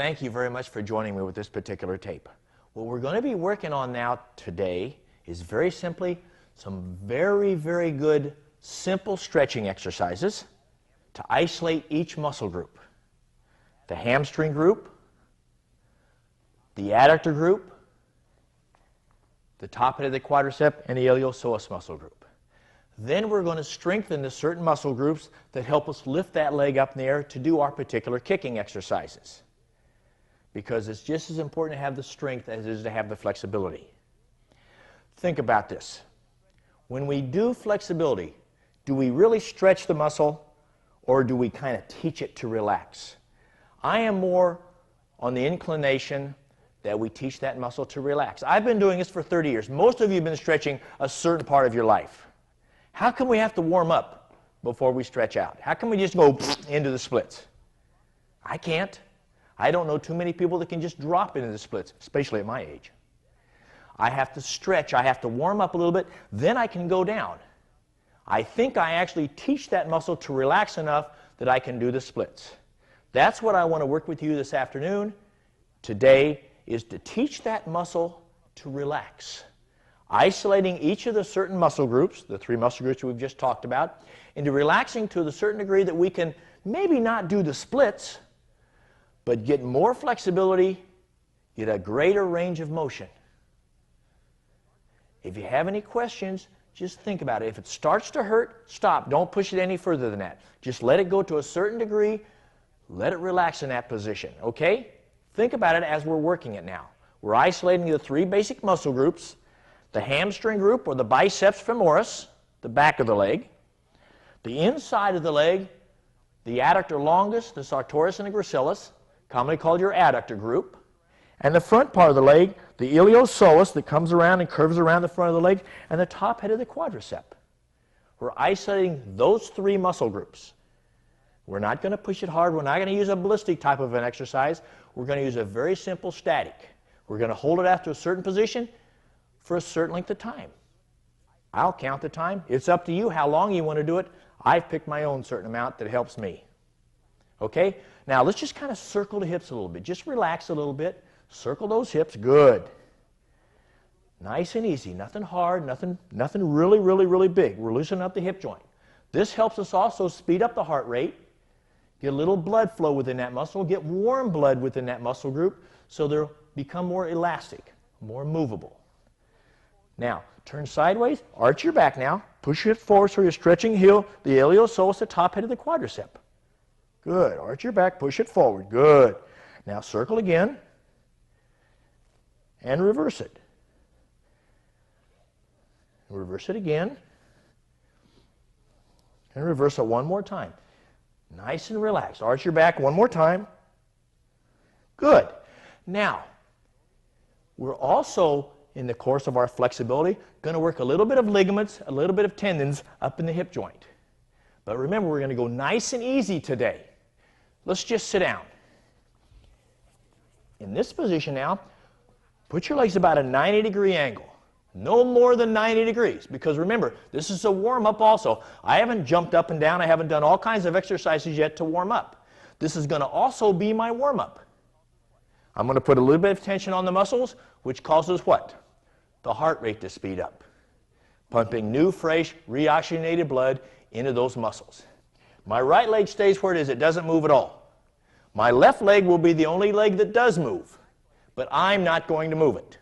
Thank you very much for joining me with this particular tape. What we're going to be working on now today is very simply some very good simple stretching exercises to isolate each muscle group. The hamstring group, the adductor group, the top head of the quadricep, and the iliopsoas muscle group. Then we're going to strengthen the certain muscle groups that help us lift that leg up in the air to do our particular kicking exercises. Because it's just as important to have the strength as it is to have the flexibility. Think about this. When we do flexibility, do we really stretch the muscle or do we kind of teach it to relax? I am more on the inclination that we teach that muscle to relax. I've been doing this for 30 years. Most of you have been stretching a certain part of your life. How come we have to warm up before we stretch out? How come we just go into the splits? I can't. I don't know too many people that can just drop into the splits, especially at my age. I have to stretch, I have to warm up a little bit, then I can go down. I think I actually teach that muscle to relax enough that I can do the splits. That's what I want to work with you this afternoon. Today is to teach that muscle to relax. Isolating each of the certain muscle groups, the three muscle groups we've just talked about, into relaxing to a certain degree that we can maybe not do the splits, but get more flexibility, get a greater range of motion. If you have any questions, just think about it. If it starts to hurt, stop. Don't push it any further than that. Just let it go to a certain degree. Let it relax in that position, okay? Think about it as we're working it now. We're isolating the three basic muscle groups, the hamstring group, or the biceps femoris, the back of the leg, the inside of the leg, the adductor longus, the sartorius, and the gracilis, commonly called your adductor group, and the front part of the leg, the iliopsoas that comes around and curves around the front of the leg, and the top head of the quadricep. We're isolating those three muscle groups. We're not going to push it hard. We're not going to use a ballistic type of an exercise. We're going to use a very simple static. We're going to hold it after a certain position for a certain length of time. I'll count the time. It's up to you how long you want to do it. I've picked my own certain amount that helps me. Okay? Now let's just kind of circle the hips a little bit. Just relax a little bit. Circle those hips. Good. Nice and easy. Nothing hard. Nothing really big. We're loosening up the hip joint. This helps us also speed up the heart rate, get a little blood flow within that muscle, get warm blood within that muscle group so they'll become more elastic, more movable. Now, turn sideways. Arch your back now. Push it forward so you're stretching heel, the iliopsoas, the top head of the quadricep. Good. Arch your back, push it forward. Good. Now circle again and reverse it. Reverse it again and reverse it one more time. Nice and relaxed. Arch your back one more time. Good. Now, we're also, in the course of our flexibility, going to work a little bit of ligaments, a little bit of tendons up in the hip joint. But remember, we're going to go nice and easy today. Let's just sit down. In this position now, put your legs about a 90-degree angle. No more than 90 degrees, because remember, this is a warm-up also. I haven't jumped up and down. I haven't done all kinds of exercises yet to warm up. This is going to also be my warm-up. I'm going to put a little bit of tension on the muscles, which causes what? The heart rate to speed up, pumping new, fresh, reoxygenated blood into those muscles. My right leg stays where it is. It doesn't move at all. My left leg will be the only leg that does move, but I'm not going to move it.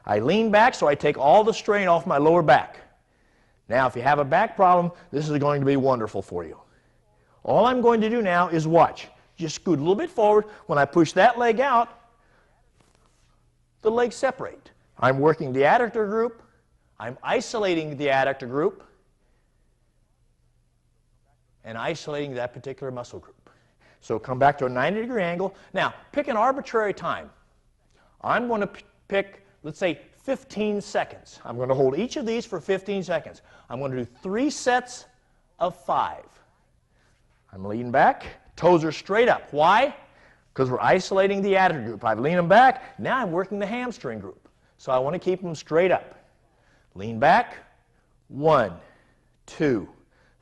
I lean back so I take all the strain off my lower back. Now, if you have a back problem, this is going to be wonderful for you. All I'm going to do now is watch. Just scoot a little bit forward. When I push that leg out, the legs separate. I'm working the adductor group. I'm isolating the adductor group and isolating that particular muscle group. So come back to a 90-degree angle. Now, pick an arbitrary time. I'm going to pick, let's say, 15 seconds. I'm going to hold each of these for 15 seconds. I'm going to do 3 sets of 5. I'm leaning back. Toes are straight up. Why? Because we're isolating the adductor group. I've leaned them back. Now I'm working the hamstring group. So I want to keep them straight up. Lean back. 1, 2,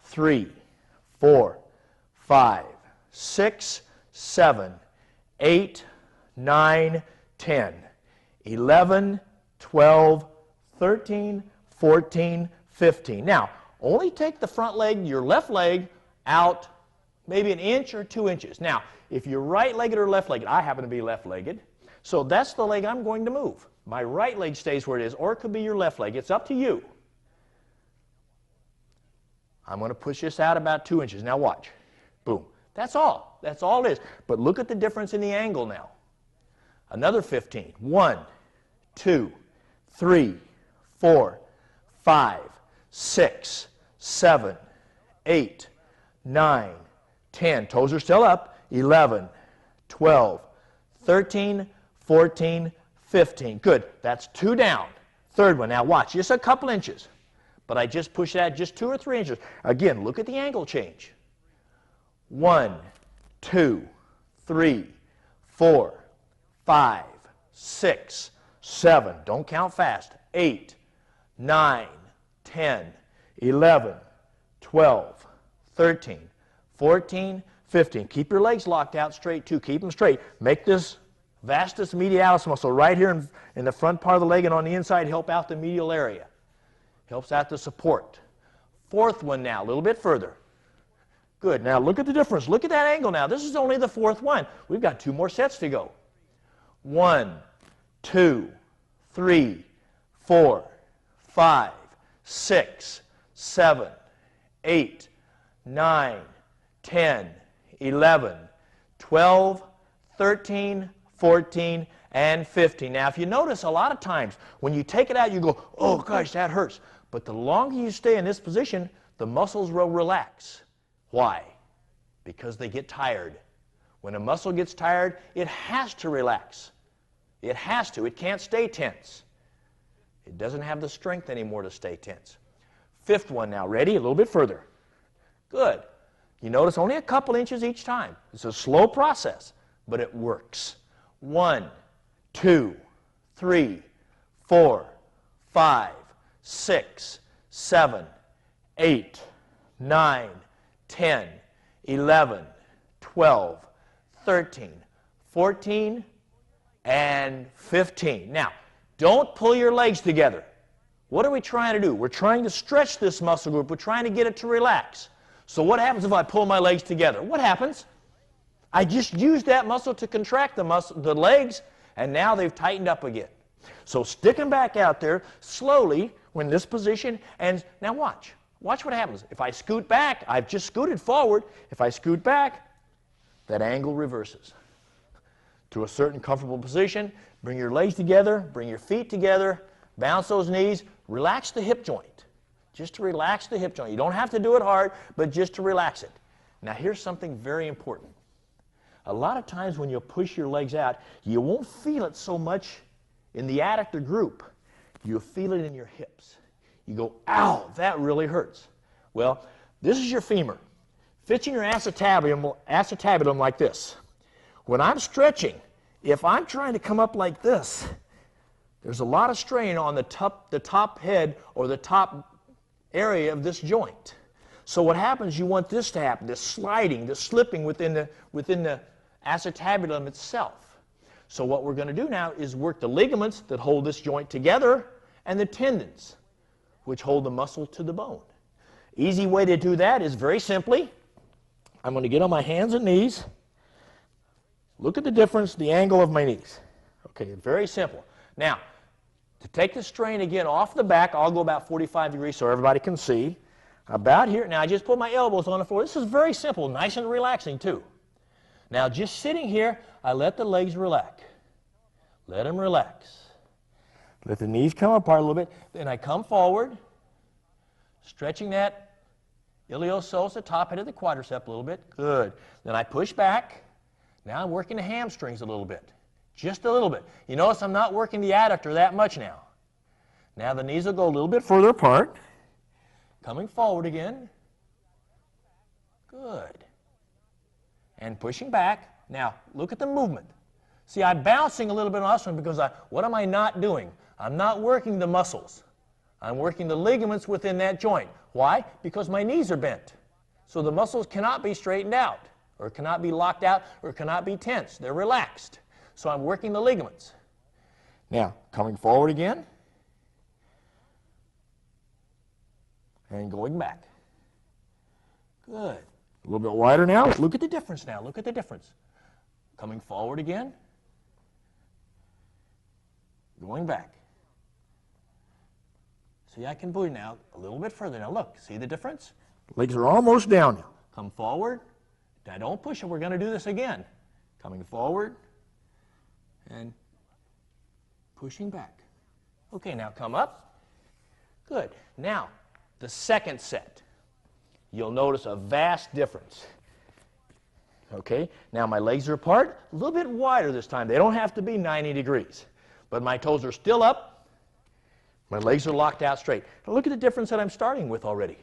3, 4, 5, 6, 7, 8, 9, 10, 11, 12, 13, 14, 15. Now, only take the front leg, your left leg, out maybe an inch or 2 inches. Now, if you're right-legged or left-legged, I happen to be left-legged, so that's the leg I'm going to move. My right leg stays where it is, or it could be your left leg. It's up to you. I'm going to push this out about 2 inches. Now watch. Boom. That's all. That's all it is. But look at the difference in the angle now. Another 15. 1, 2, 3, 4, 5, 6, 7, 8, 9, 10. Toes are still up. 11, 12, 13, 14, 15. Good. That's 2 down. Third one. Now watch. Just a couple inches. But I just push that just 2 or 3 inches. Again, look at the angle change. 1, 2, 3, 4, 5, 6, 7. Don't count fast. 8, 9, 10, 11, 12, 13, 14, 15. Keep your legs locked out straight too. Keep them straight. Make this vastus medialis muscle right here in the front part of the leg and on the inside help out the medial area. Helps out the support. Fourth one now, a little bit further. Good. Now look at the difference. Look at that angle now. This is only the fourth one. We've got 2 more sets to go. 1, 2, 3, 4, 5, 6, 7, 8, 9, 10, 11, 12, 13, 14, and 15. Now, if you notice, a lot of times when you take it out, you go, oh gosh, that hurts. But the longer you stay in this position, the muscles will relax. Why? Because they get tired. When a muscle gets tired, it has to relax. It has to. It can't stay tense. It doesn't have the strength anymore to stay tense. Fifth one now. Ready? A little bit further. Good. You notice only a couple inches each time. It's a slow process, but it works. 1, 2, 3, 4, 5, 6, 7, 8, 9, 10, 11, 12, 13, 14, and 15. Now, don't pull your legs together. What are we trying to do? We're trying to stretch this muscle group. We're trying to get it to relax. So what happens if I pull my legs together? What happens? I just used that muscle to contract the legs, and now they've tightened up again. So stick them back out there slowly when this position, and now watch. Watch what happens. If I scoot back, I've just scooted forward. If I scoot back, that angle reverses to a certain comfortable position. Bring your legs together, bring your feet together, bounce those knees, relax the hip joint. Just to relax the hip joint. You don't have to do it hard, but just to relax it. Now here's something very important. A lot of times when you push your legs out, you won't feel it so much in the adductor group. You'll feel it in your hips. You go, ow, that really hurts. Well, this is your femur. Fits in your acetabulum like this. When I'm stretching, if I'm trying to come up like this, there's a lot of strain on the top head or the top area of this joint. So what happens, you want this to happen, this sliding, this slipping within the acetabulum itself. So what we're going to do now is work the ligaments that hold this joint together and the tendons, which hold the muscle to the bone. Easy way to do that is very simply, I'm going to get on my hands and knees. Look at the difference, the angle of my knees. Okay, very simple. Now, to take the strain again off the back, I'll go about 45 degrees so everybody can see. About here, now I just put my elbows on the floor. This is very simple, nice and relaxing too. Now just sitting here, I let the legs relax. Let them relax. Let the knees come apart a little bit. Then I come forward, stretching that iliopsoas, the top head of the quadricep a little bit. Good. Then I push back. Now I'm working the hamstrings a little bit. Just a little bit. You notice I'm not working the adductor that much now. Now the knees will go a little bit further apart. Coming forward again. Good. And pushing back. Now, look at the movement. See, I'm bouncing a little bit on this one because what am I not doing? I'm not working the muscles. I'm working the ligaments within that joint. Why? Because my knees are bent. So the muscles cannot be straightened out, or cannot be locked out, or cannot be tense. They're relaxed. So I'm working the ligaments. Now, coming forward again. And going back. Good. A little bit wider now. Look at the difference now. Look at the difference. Coming forward again. Going back. See, I can move now a little bit further. Now look, see the difference? Legs are almost down now. Come forward. Now don't push it. We're going to do this again. Coming forward and pushing back. Okay, now come up. Good. Now, the second set. You'll notice a vast difference. Okay, now my legs are apart, a little bit wider this time. They don't have to be 90 degrees, but my toes are still up. My legs are locked out straight. Now look at the difference that I'm starting with already,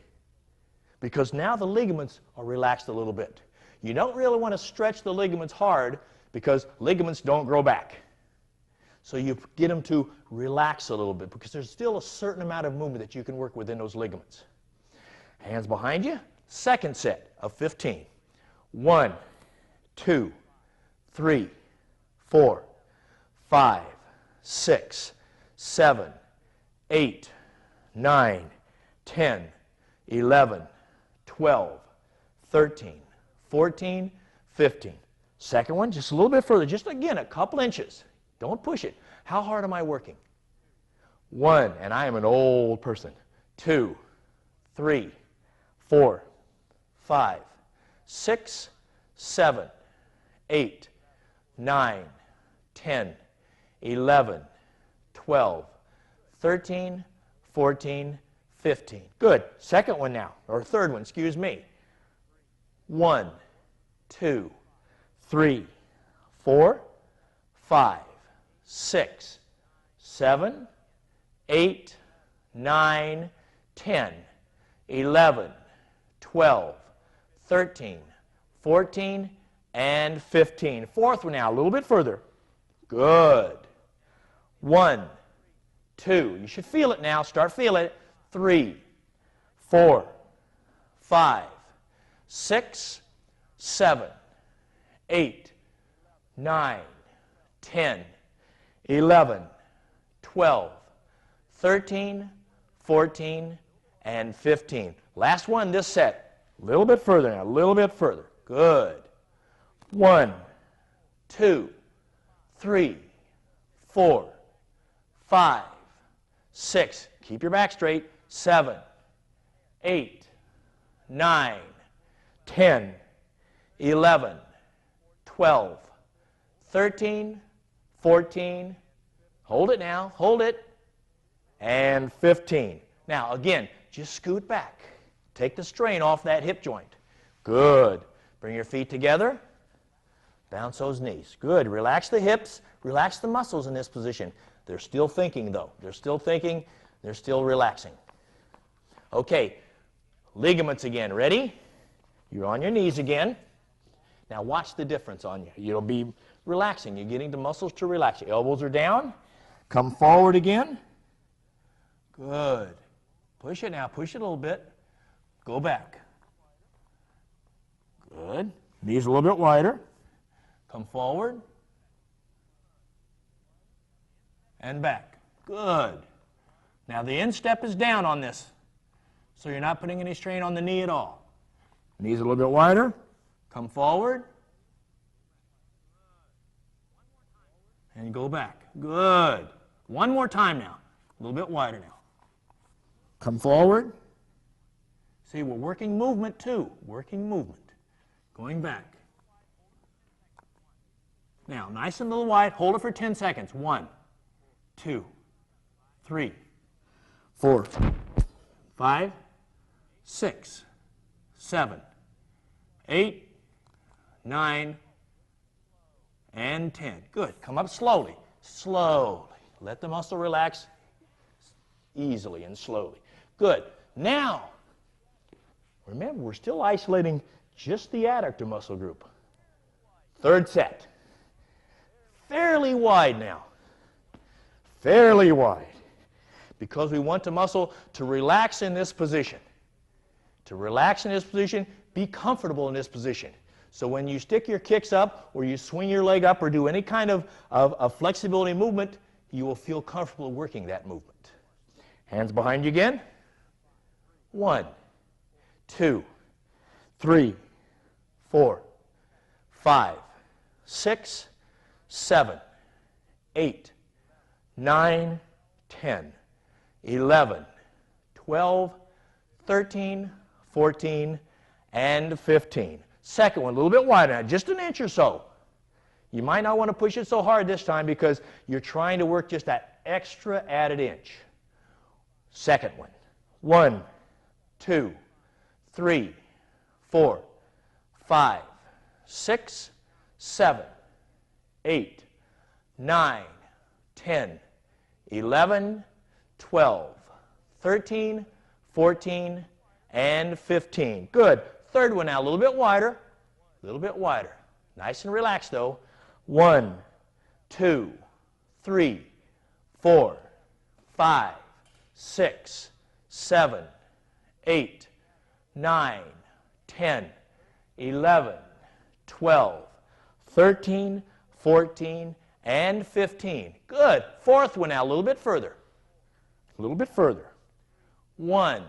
because now the ligaments are relaxed a little bit. You don't really want to stretch the ligaments hard because ligaments don't grow back. So you get them to relax a little bit because there's still a certain amount of movement that you can work within those ligaments. Hands behind you. Second set of 15. 1, 2, 3, 4, 5, 6, 7, 8, 9, 10, 11, 12, 13, 14, 15. Second one, just a little bit further. Just again, a couple inches. Don't push it. How hard am I working? 1, and I am an old person. 2, 3, 4, 5, 6, 7, 8, 9, 10, 11, 12, 13, 14, 15. Good. Second one now, or third one, excuse me. 1, 2, 3, 4, 5, 6, 7, 8, 9, 10, 11, 12, 13, 14, and 15. Fourth one now, a little bit further. Good. 1, 2. You should feel it now. Start feeling it. 3, 4, 5, 6, 7, 8, 9, 10, 11, 12, 13, 14, and 15. Last one, this set. A little bit further now, a little bit further. Good. 1, 2, 3, 4, 5, 6. Keep your back straight. 7, 8, 9, 10, 11, 12, 13, 14. Hold it now. Hold it. And 15. Now, again, just scoot back. Take the strain off that hip joint. Good. Bring your feet together. Bounce those knees. Good. Relax the hips. Relax the muscles in this position. They're still thinking, though. They're still thinking. They're still relaxing. Okay. Ligaments again. Ready? You're on your knees again. Now watch the difference on you. You'll be relaxing. You're getting the muscles to relax. Your elbows are down. Come forward again. Good. Push it now. Push it a little bit. Go back. Good. Knees a little bit wider. Come forward. And back. Good. Now the instep is down on this, so you're not putting any strain on the knee at all. Knees a little bit wider. Come forward. And go back. Good. One more time now. A little bit wider now. Come forward. See, we're working movement too. Working movement. Going back. Now, nice and a little wide. Hold it for 10 seconds. 1, 2, 3, 4, 5, 6, 7, 8, 9, and 10. Good. Come up slowly. Slowly. Let the muscle relax easily and slowly. Good. Now, remember, we're still isolating just the adductor muscle group. Third set. Fairly wide now. Fairly wide. Because we want the muscle to relax in this position. To relax in this position, be comfortable in this position. So when you stick your kicks up or you swing your leg up or do any kind of flexibility movement, you will feel comfortable working that movement. Hands behind you again. 1, 2, 3, 4, 5, 6, 7, 8, 9, 10, 11, 12, 13, 14, and 15. Second one, a little bit wider now, just an inch or so. You might not want to push it so hard this time because you're trying to work just that extra added inch. Second one. 1, 2, 3, 4, 5, 6, 7, 8, 9, 10, 11, 12, 13, 14, and 15. Good. Third one now, a little bit wider. A little bit wider. Nice and relaxed though. 1, 2, 3, 4, 5, 6, 7, 8, 9, 10, 11, 12, 13, 14, and 15. Good. Fourth one now, a little bit further. A little bit further. 1,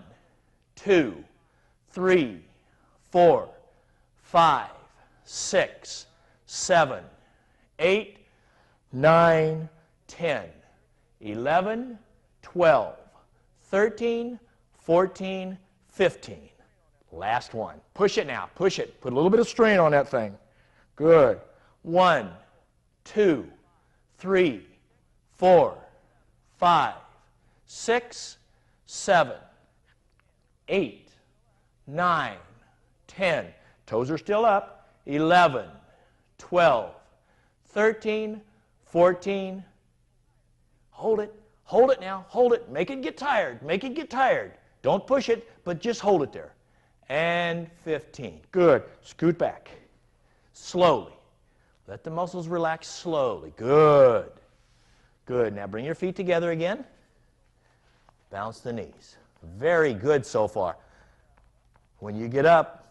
2, 3, 4, 5, 6, 7, 8, 9, 10, 11, 12, 13, 14, 15. Last one. Push it now. Push it. Put a little bit of strain on that thing. Good. 1, 2, 3, 4, 5, 6, 7, 8, 9, 10. Toes are still up. 11, 12, 13, 14. Hold it. Hold it now. Hold it. Make it get tired. Make it get tired. Don't push it, but just hold it there. And 15. Good. Scoot back. Slowly. Let the muscles relax slowly. Good. Good. Now bring your feet together again. Bounce the knees. Very good so far. When you get up,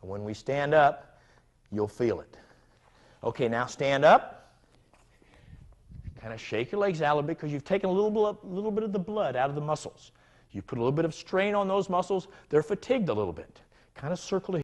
when we stand up, you'll feel it. Okay, now stand up. Kind of shake your legs out a little bit because you've taken a little bit of the blood out of the muscles. You put a little bit of strain on those muscles. They're fatigued a little bit. Kind of circle to